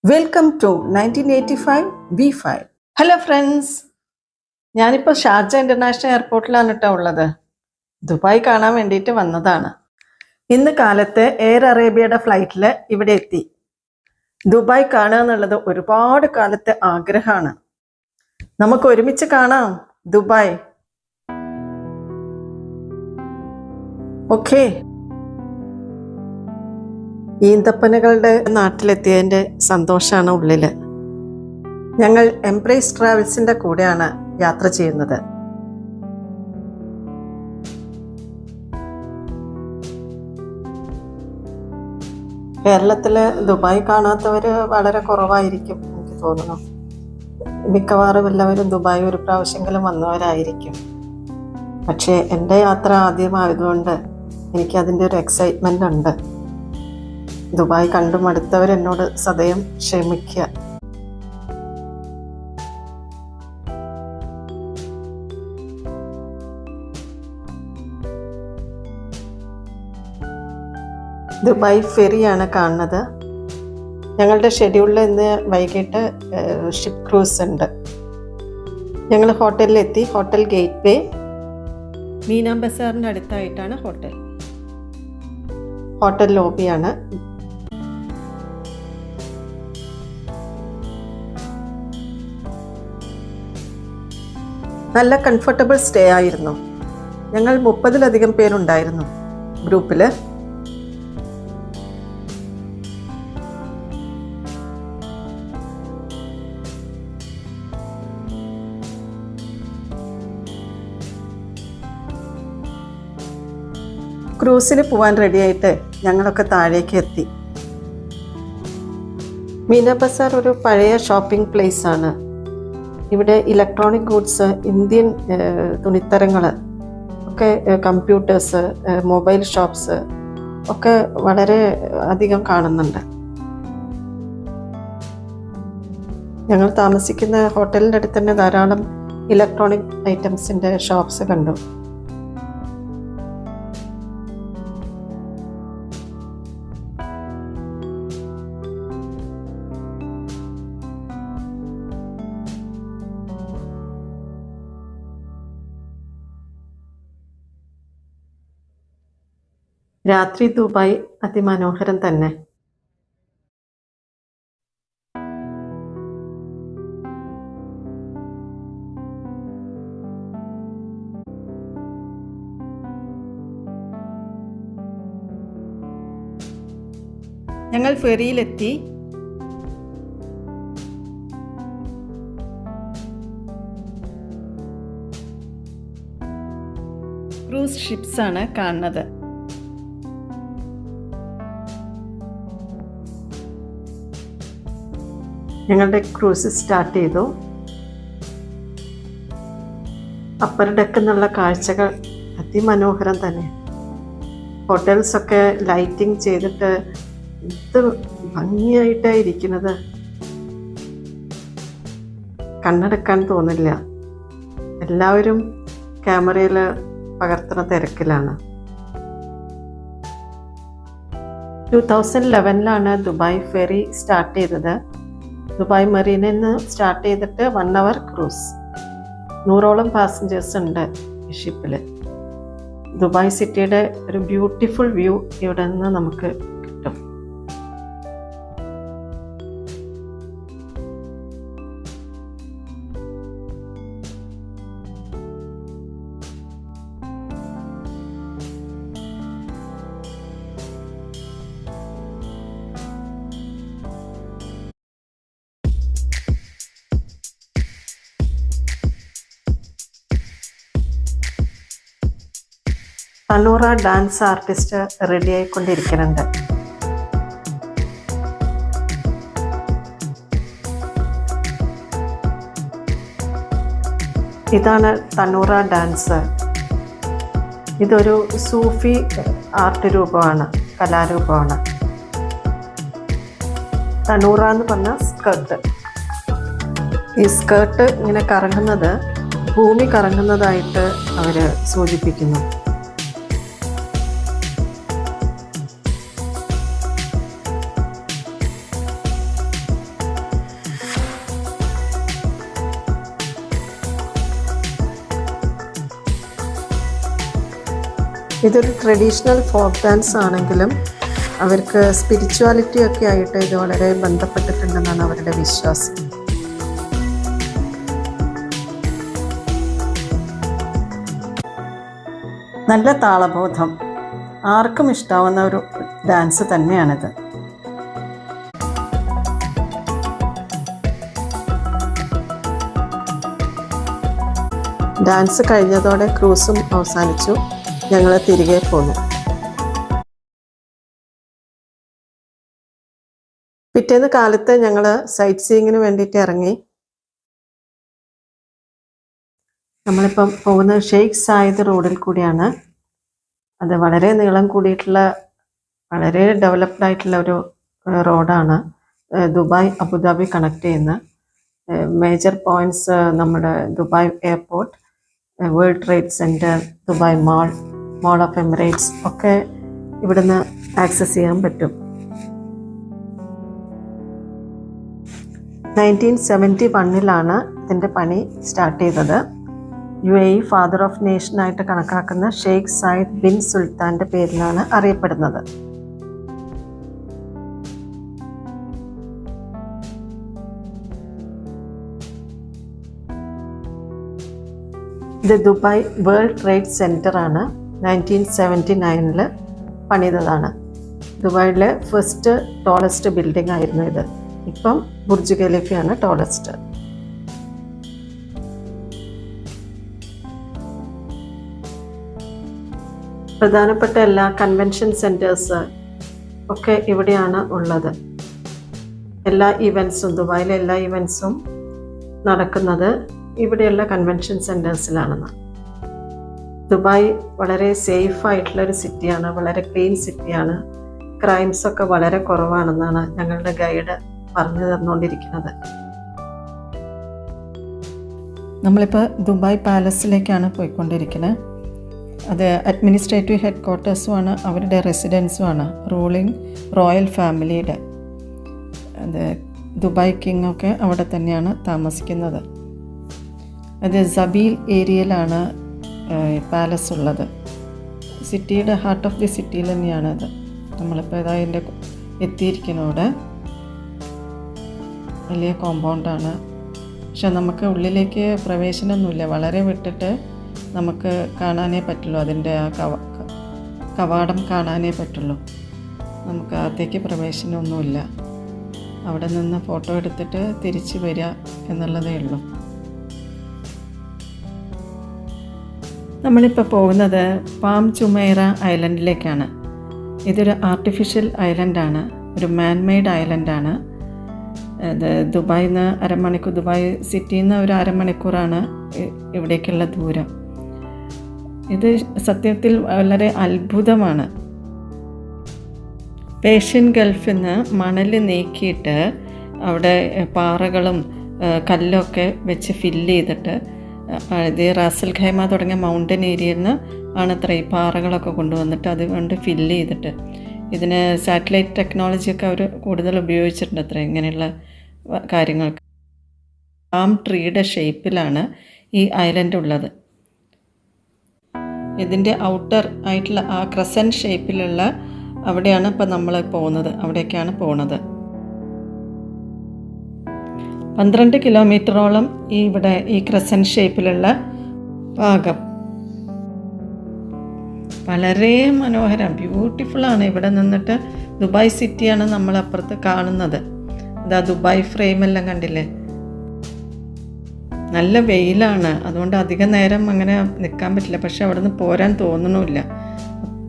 Welcome to 1985 B5. Hello friends, ഞാനിപ്പോൾ Sharjah international എയർപോർട്ടിലാണ് കേട്ടോ ഉള്ളത്. ദുബായ് കാണാൻ വേണ്ടിയിട്ട് വന്നതാണ്. ഇന്ന് കാലത്ത് എയർ അറേബ്യയുടെ ഫ്ലൈറ്റിൽ ഇവിടെ എത്തി. ദുബായ് കാണുക എന്നുള്ളത് ഒരുപാട് കാലത്തെ ആഗ്രഹമാണ്. നമുക്ക് ഒരുമിച്ച് കാണാം ദുബായ്. ഓക്കെ. ഈന്തപ്പനകളുടെ നാട്ടിലെത്തിയതിൻ്റെ സന്തോഷമാണ് ഉള്ളിൽ. ഞങ്ങൾ എംബ്രേസ് ട്രാവൽസിൻ്റെ കൂടെയാണ് യാത്ര ചെയ്യുന്നത്. കേരളത്തിൽ ദുബായ് കാണാത്തവർ വളരെ കുറവായിരിക്കും എനിക്ക് തോന്നുന്നു. മിക്കവാറും എല്ലാവരും ദുബായ് ഒരു പ്രാവശ്യമെങ്കിലും വന്നവരായിരിക്കും. പക്ഷേ എൻ്റെ യാത്ര ആദ്യമായതുകൊണ്ട് എനിക്കതിൻ്റെ ഒരു എക്സൈറ്റ്മെൻ്റ് ഉണ്ട്. ദുബായ് കണ്ടു മടുത്തവരെന്നോട് സദയം ക്ഷമിക്കുക. ദുബായ് ഫെറിയാണ് കാണുന്നത്. ഞങ്ങളുടെ ഷെഡ്യൂളിൽ ഇന്ന് വൈകിട്ട് ഷിപ്പ് ക്രൂസ് ഉണ്ട്. ഞങ്ങൾ ഹോട്ടലിലെത്തി. ഹോട്ടൽ ഗേറ്റ് വേ മീന ബസാറിൻ്റെ അടുത്തായിട്ടാണ് ഹോട്ടൽ. ഹോട്ടൽ ലോബിയാണ്. നല്ല കംഫർട്ടബിൾ സ്റ്റേ ആയിരുന്നു. ഞങ്ങൾ 30-ലധികം പേരുണ്ടായിരുന്നു ഗ്രൂപ്പിൽ. ക്രൂസിന് പോകാൻ റെഡിയായിട്ട് ഞങ്ങളൊക്കെ താഴേക്ക് എത്തി. മീന ബസാർ ഒരു പഴയ ഷോപ്പിംഗ് പ്ലേസ് ആണ്. ഇവിടെ ഇലക്ട്രോണിക് ഗുഡ്സ്, ഇന്ത്യൻ തുണിത്തരങ്ങൾ ഒക്കെ, കമ്പ്യൂട്ടേഴ്സ്, മൊബൈൽ ഷോപ്സ് ഒക്കെ വളരെ അധികം കാണുന്നുണ്ട്. ഞങ്ങൾ താമസിക്കുന്ന ഹോട്ടലിൻ്റെ അടുത്ത് തന്നെ ധാരാളം ഇലക്ട്രോണിക് ഐറ്റംസിൻ്റെ ഷോപ്സ് കണ്ടു. രാത്രി ദുബായ് അതിമനോഹരം തന്നെ. ഞങ്ങൾ ഫെറിയിലെത്തി. ക്രൂസ് ഷിപ്സ് ആണ് കാണുന്നത്. ഞങ്ങളുടെ ക്രൂസ് സ്റ്റാർട്ട് ചെയ്തു. അപ്പർ ഡെക്ക് എന്നുള്ള കാഴ്ചകൾ അതിമനോഹരം തന്നെ. ഹോട്ടൽസൊക്കെ ലൈറ്റിംഗ് ചെയ്തിട്ട് എന്ത് ഭംഗിയായിട്ടാണ് ഇരിക്കുന്നത്. കണ്ണെടുക്കാൻ തോന്നില്ല. എല്ലാവരും ക്യാമറയിൽ പകർത്തുന്ന തിരക്കിലാണ്. 2011 ദുബായ് ഫെറി സ്റ്റാർട്ട് ചെയ്തത്. ദുബായ് മറീനയിൽ നിന്ന് സ്റ്റാർട്ട് ചെയ്തിട്ട് 1 hour ക്രൂസ്. 100ഓളം പാസഞ്ചേഴ്സ് ഉണ്ട് ഈ ഷിപ്പിൽ. ദുബായ് സിറ്റിയുടെ ഒരു ബ്യൂട്ടിഫുൾ വ്യൂ ഇവിടെ നിന്ന് നമുക്ക് കിട്ടും. തനൂറ ഡാൻസ് ആർട്ടിസ്റ്റ് റെഡി ആയിക്കൊണ്ടിരിക്കുന്നുണ്ട്. ഇതാണ് തനൂറ ഡാൻസ്. ഇതൊരു സൂഫി ആർട്ട് രൂപമാണ്, കലാരൂപമാണ്. തനൂറ എന്ന് പറഞ്ഞ സ്കേർട്ട്. ഈ സ്കേർട്ട് ഇങ്ങനെ കറങ്ങുന്നത് ഭൂമി കറങ്ങുന്നതായിട്ട് അവർ സൂചിപ്പിക്കുന്നു. ഇതൊരു ട്രഡീഷണൽ ഫോക്ക് ഡാൻസ് ആണെങ്കിലും അവർക്ക് സ്പിരിച്വാലിറ്റി ഒക്കെ ആയിട്ട് ഇത് വളരെ ബന്ധപ്പെട്ടിട്ടുണ്ടെന്നാണ് അവരുടെ വിശ്വാസം. നല്ല താളബോധം, ആർക്കും ഇഷ്ടാവുന്ന ഒരു ഡാൻസ് തന്നെയാണിത്. ഡാൻസ് കഴിഞ്ഞതോടെ ക്രൂസും അവസാനിച്ചു. ഞങ്ങൾ തിരികെ പോന്നു. പിറ്റേന്ന് കാലത്ത് ഞങ്ങൾ സൈറ്റ് സീയിങ്ങിന് വേണ്ടിയിട്ട് ഇറങ്ങി. നമ്മളിപ്പം പോകുന്നത് ഷെയ്ഖ് സായിദ് റോഡിൽ കൂടിയാണ്. അത് വളരെ നീളം കൂടിയിട്ടുള്ള വളരെ ഡെവലപ്ഡ് ആയിട്ടുള്ള ഒരു റോഡാണ്. ദുബായ് അബുദാബി കണക്ട് ചെയ്യുന്ന മേജർ പോയിന്റ്സ് നമ്മുടെ Dubai airport, world trade centre, Dubai mall of Emirates ഒക്കെ ഇവിടുന്ന് ആക്സസ് ചെയ്യാൻ പറ്റും. 1971 ഇതിൻ്റെ പണി സ്റ്റാർട്ട് ചെയ്തത്. UAE ഫാദർ ഓഫ് നേഷനായിട്ട് കണക്കാക്കുന്ന ഷെയ്ഖ് സായിദ് ബിൻ സുൽത്താൻ്റെ പേരിലാണ് അറിയപ്പെടുന്നത്. ഇത് ദുബായ് വേൾഡ് ട്രേഡ് സെൻറ്റർ ആണ്. 1979 പണിതതാണ്. ദുബായിലെ ഫസ്റ്റ് ടോളസ്റ്റ് ബിൽഡിംഗ് ആയിരുന്നു ഇത്. ഇപ്പം ബുർജ് ഖലീഫയാണ് ടോളസ്റ്റ്. പ്രധാനപ്പെട്ട എല്ലാ കൺവെൻഷൻ സെൻറ്റേഴ്സ് ഒക്കെ ഇവിടെയാണ് ഉള്ളത്. എല്ലാ ഇവൻറ്റ്സും, ദുബായിലെ എല്ലാ ഇവൻറ്റ്സും നടക്കുന്നത് ഇവിടെയുള്ള കൺവെൻഷൻ സെൻറ്റേഴ്സിലാണെന്ന്. ദുബായ് വളരെ സേഫ് ആയിട്ടുള്ളൊരു സിറ്റിയാണ്, വളരെ ക്ലീൻ സിറ്റിയാണ്. ക്രൈംസൊക്കെ വളരെ കുറവാണെന്നാണ് ഞങ്ങളുടെ ഗൈഡ് പറഞ്ഞു തന്നുകൊണ്ടിരിക്കുന്നത്. നമ്മളിപ്പോൾ ദുബായ് പാലസിലേക്കാണ് പോയിക്കൊണ്ടിരിക്കുന്നത്. അത് അഡ്മിനിസ്ട്രേറ്റീവ് ഹെഡ് ക്വാർട്ടേഴ്സുമാണ്, അവരുടെ റെസിഡൻസുമാണ്, റോയൽ ഫാമിലിയുടെ. അത് ദുബായ് കിങ് ഒക്കെ അവിടെ തന്നെയാണ് താമസിക്കുന്നത്. അത് സബീൽ ഏരിയയിലാണ് പാലസ് ഉള്ളത്. സിറ്റിയുടെ ഹാർട്ട് ഓഫ് ദി സിറ്റിയിൽ തന്നെയാണത്. നമ്മളിപ്പോൾ അതിൻ്റെ എത്തിയിരിക്കുന്നതോടെ വലിയ കോമ്പൗണ്ടാണ്. പക്ഷെ നമുക്ക് ഉള്ളിലേക്ക് പ്രവേശനമൊന്നുമില്ല, വളരെ വിട്ടിട്ട് നമുക്ക് കാണാനേ പറ്റുള്ളൂ. അതിൻ്റെ ആ കവാടം കാണാനേ പറ്റുള്ളൂ. നമുക്ക് അകത്തേക്ക് പ്രവേശനമൊന്നുമില്ല. അവിടെ നിന്ന് ഫോട്ടോ എടുത്തിട്ട് തിരിച്ച് വരിക എന്നുള്ളതേ ഉള്ളൂ. നമ്മളിപ്പോൾ പോകുന്നത് പാം ജുമൈറ ഐലൻഡിലേക്കാണ്. ഇതൊരു ആർട്ടിഫിഷ്യൽ ഐലൻഡാണ്, ഒരു മാൻമെയ്ഡ് ഐലൻഡാണ്. അത് ദുബായിൽ നിന്ന് ദുബായ് സിറ്റിയിൽ നിന്ന് ഒരു അരമണിക്കൂറാണ് ഇവിടേക്കുള്ള ദൂരം. ഇത് സത്യത്തിൽ വളരെ അത്ഭുതമാണ്. പേർഷ്യൻ ഗൾഫിൽ നിന്ന് മണൽ നീക്കിയിട്ട് അവിടെ പാറകളും കല്ലൊക്കെ വെച്ച് ഫില്ല് ചെയ്തിട്ട്, ഇത് റാസൽ ഖൈമ തുടങ്ങിയ മൗണ്ടൻ ഏരിയയിൽ നിന്ന് ആണത്ര ഈ പാറകളൊക്കെ കൊണ്ടുവന്നിട്ട് അതുകൊണ്ട് ഫില്ല് ചെയ്തിട്ട്, ഇതിന് സാറ്റലൈറ്റ് ടെക്നോളജിയൊക്കെ അവർ കൂടുതൽ ഉപയോഗിച്ചിട്ടുണ്ട് അത്ര ഇങ്ങനെയുള്ള കാര്യങ്ങൾക്ക്. പാം ട്രീയുടെ ഷേപ്പിലാണ് ഈ ഐലൻഡ് ഉള്ളത്. ഇതിൻ്റെ ഔട്ടർ ആയിട്ടുള്ള ആ ക്രസൻറ്റ് ഷേപ്പിലുള്ള അവിടെയാണ് ഇപ്പോൾ നമ്മൾ പോകുന്നത്, അവിടേക്കാണ് പോകുന്നത്. 12 കിലോമീറ്ററോളം ഇവിടെ ഈ ക്രസൻറ്റ് ഷേപ്പിലുള്ള ഭാഗം വളരെ മനോഹരം, ബ്യൂട്ടിഫുള്ളാണ്. ഇവിടെ നിന്നിട്ട് ദുബായ് സിറ്റിയാണ് നമ്മളപ്പുറത്ത് കാണുന്നത്. അതാ ദുബായ് ഫ്രെയിമെല്ലാം കണ്ടില്ലേ. നല്ല വെയിലാണ്, അതുകൊണ്ട് അധികം നേരം അങ്ങനെ നിൽക്കാൻ പറ്റില്ല. പക്ഷെ അവിടെ നിന്ന് പോരാൻ തോന്നണമില്ല,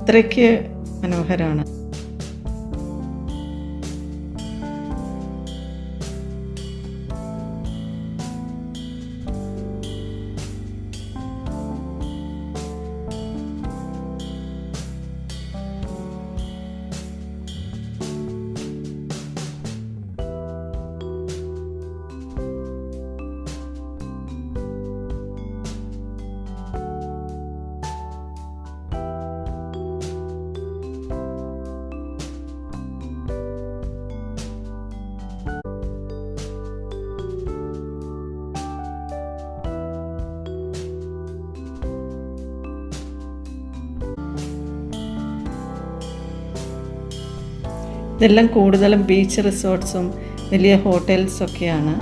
അത്രയ്ക്ക് മനോഹരമാണ്. ഇതെല്ലാം കൂടുതലും ബീച്ച് റിസോർട്ട്സും വലിയ ഹോട്ടൽസൊക്കെയാണ്.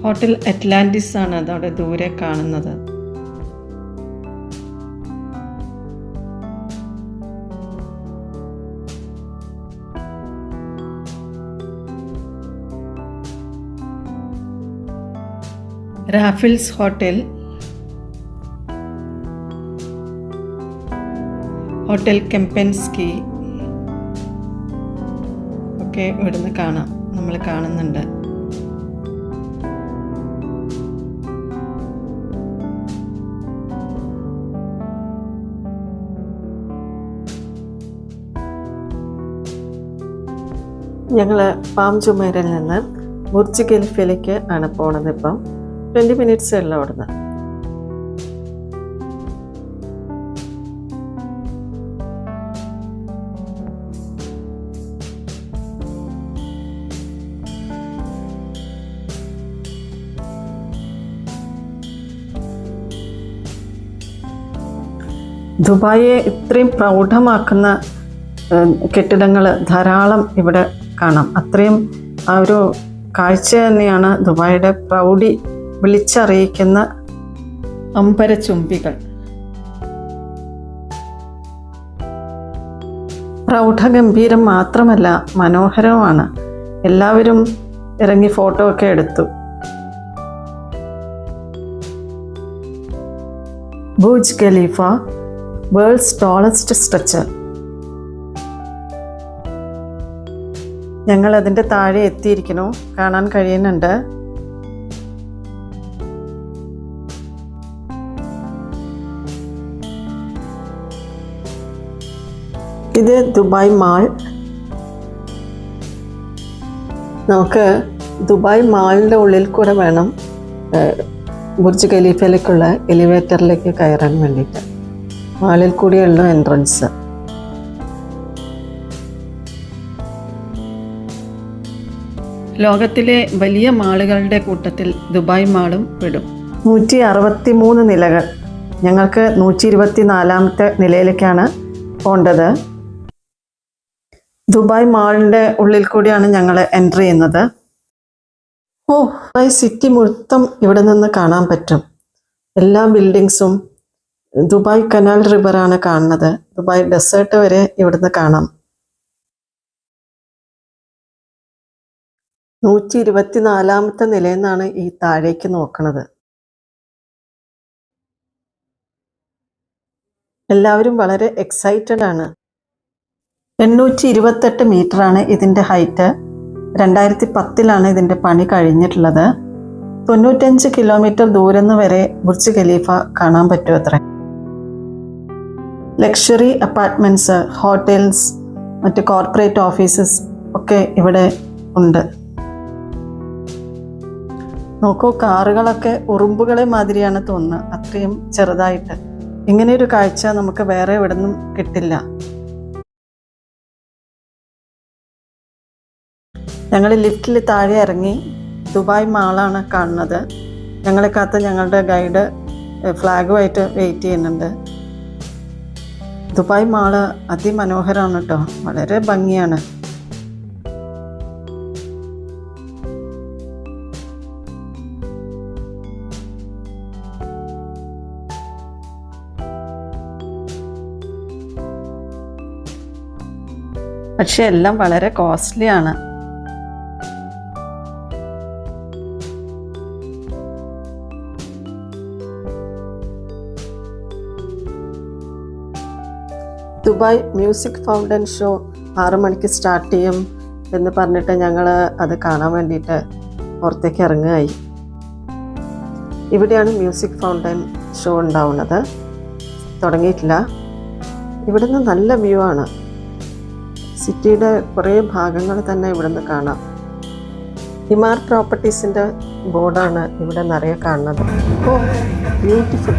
ഹോട്ടൽ അറ്റ്ലാന്റിസ് ആണ് അതവിടെ ദൂരെ കാണുന്നത്. റാഫിൽസ് ഹോട്ടൽ, ഹോട്ടൽ കെംപെൻസ്കി ഒക്കെ ഇവിടുന്ന് കാണാം, നമ്മൾ കാണുന്നുണ്ട്. ഞങ്ങൾ പാം ജുമൈറിൽ നിന്ന് ബുർജ് ഖലീഫയിലേക്ക് ആണ് പോണത്. ഇപ്പം 20 മിനിറ്റ്സ് ഉള്ള അവിടുന്ന്. ദുബായിയെ ഇത്രയും പ്രൗഢമാക്കുന്ന കെട്ടിടങ്ങൾ ധാരാളം ഇവിടെ കാണാം. അത്രയും ആ ഒരു കാഴ്ച തന്നെയാണ് ദുബായിയുടെ പ്രൗഢി വിളിച്ചറിയിക്കുന്ന അമ്പരചുംബികൾ. പ്രൗഢഗംഭീരം മാത്രമല്ല, മനോഹരവുമാണ്. എല്ലാവരും ഇറങ്ങി ഫോട്ടോ ഒക്കെ എടുത്തു. Burj Khalifa, world's tallest structure. ഞങ്ങൾ അതിൻ്റെ താഴെ എത്തിയിരിക്കുന്നു, കാണാൻ കഴിയുന്നുണ്ട്. ഇത് ദുബായ് മാൾ. നമുക്ക് ദുബായ് മാളിൻ്റെ ഉള്ളിൽ കൂടെ വേണം ബുർജ് ഖലീഫയിലേക്കുള്ള എലിവേറ്ററിലേക്ക് കയറാൻ വേണ്ടിയിട്ട്. മാളിൽ കൂടിയുള്ള എൻട്രൻസ്. ലോകത്തിലെ വലിയ മാളുകളുടെ കൂട്ടത്തിൽ ദുബായ് മാളും പെടും. 163 നിലകൾ. ഞങ്ങൾക്ക് 124ാമത്തെ നിലയിലേക്കാണ് പോണ്ടത്. ദുബായ് മാളിൻ്റെ ഉള്ളിൽ കൂടിയാണ് ഞങ്ങൾ എൻ്റർ ചെയ്യുന്നത്. ദുബായ് സിറ്റി മൊത്തം ഇവിടെ നിന്ന് കാണാൻ പറ്റും. എല്ലാ ബിൽഡിങ്സും. ദുബായ് കനാൽ റിവറാണ് കാണുന്നത്. ദുബായ് ഡെസേർട്ട് വരെ ഇവിടുന്ന് കാണാം. 124ാമത്തെ നിലയിൽ നിന്നാണ് ഈ താഴേക്ക് നോക്കുന്നത്. എല്ലാവരും വളരെ എക്സൈറ്റഡ് ആണ്. 828 മീറ്ററാണ് ഇതിൻ്റെ ഹൈറ്റ്. 2010 ഇതിൻ്റെ പണി കഴിഞ്ഞിട്ടുള്ളത്. 95 കിലോമീറ്റർ ദൂരം വരെ ബുർജ് ഖലീഫ കാണാൻ പറ്റും അത്ര. ലക്ഷറി അപ്പാർട്ട്മെൻറ്റ്സ്, ഹോട്ടൽസ്, മറ്റ് കോർപ്പറേറ്റ് ഓഫീസസ് ഒക്കെ ഇവിടെ ഉണ്ട്. നോക്കൂ, കാറുകളൊക്കെ ഉറുമ്പുകളെ മാതിരിയാണ് തോന്നുന്നത്, അത്രയും ചെറുതായിട്ട്. ഇങ്ങനെയൊരു കാഴ്ച നമുക്ക് വേറെ എവിടെ നിന്നും കിട്ടില്ല. ഞങ്ങൾ ലിഫ്റ്റിൽ താഴെ ഇറങ്ങി. ദുബായ് മാളാണ് കാണുന്നത്. ഞങ്ങളെ കാത്ത് ഞങ്ങളുടെ ഗൈഡ് ഫ്ലാഗുമായിട്ട് വെയിറ്റ് ചെയ്യുന്നുണ്ട്. ദുബായ് മാള് അതിമനോഹരമാണ് കേട്ടോ, വളരെ ഭംഗിയാണ്. പക്ഷെ എല്ലാം വളരെ കോസ്റ്റ്ലി ആണ്. ദുബായ് മ്യൂസിക് ഫൗണ്ടൻ ഷോ 6 മണിക്ക് സ്റ്റാർട്ട് ചെയ്യും എന്ന് പറഞ്ഞിട്ട് ഞങ്ങൾ അത് കാണാൻ വേണ്ടിയിട്ട് പുറത്തേക്ക് ഇറങ്ങുകയായി. ഇവിടെയാണ് മ്യൂസിക് ഫൗണ്ടൻ ഷോ ഉണ്ടാവുന്നത്. തുടങ്ങിയിട്ടില്ല. ഇവിടുന്ന് നല്ല വ്യൂ ആണ്. സിറ്റിയുടെ കുറേ ഭാഗങ്ങൾ തന്നെ ഇവിടുന്ന് കാണാം. ഹിമാർ പ്രോപ്പർട്ടീസിൻ്റെ ബോർഡാണ് ഇവിടെ നിറയെ കാണുന്നത്. ഓ ബ്യൂട്ടിഫുൾ.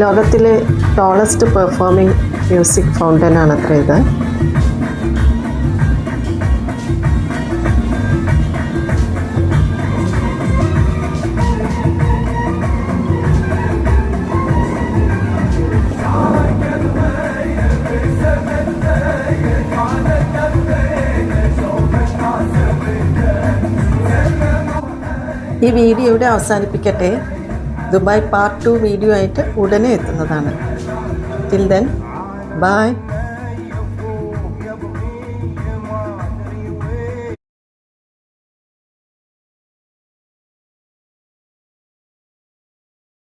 ലോകത്തിലെ ടോളസ്റ്റ് പെർഫോമിംഗ് മ്യൂസിക് ഫൗണ്ടൻ ആണത്ര ഇത്. ഈ വീഡിയോ ഇവിടെ അവസാനിപ്പിക്കട്ടെ. ദുബായ് പാർട്ട് 2 വീഡിയോ ആയിട്ട് ഉടനെ എത്തുന്നതാണ്. Till then bye.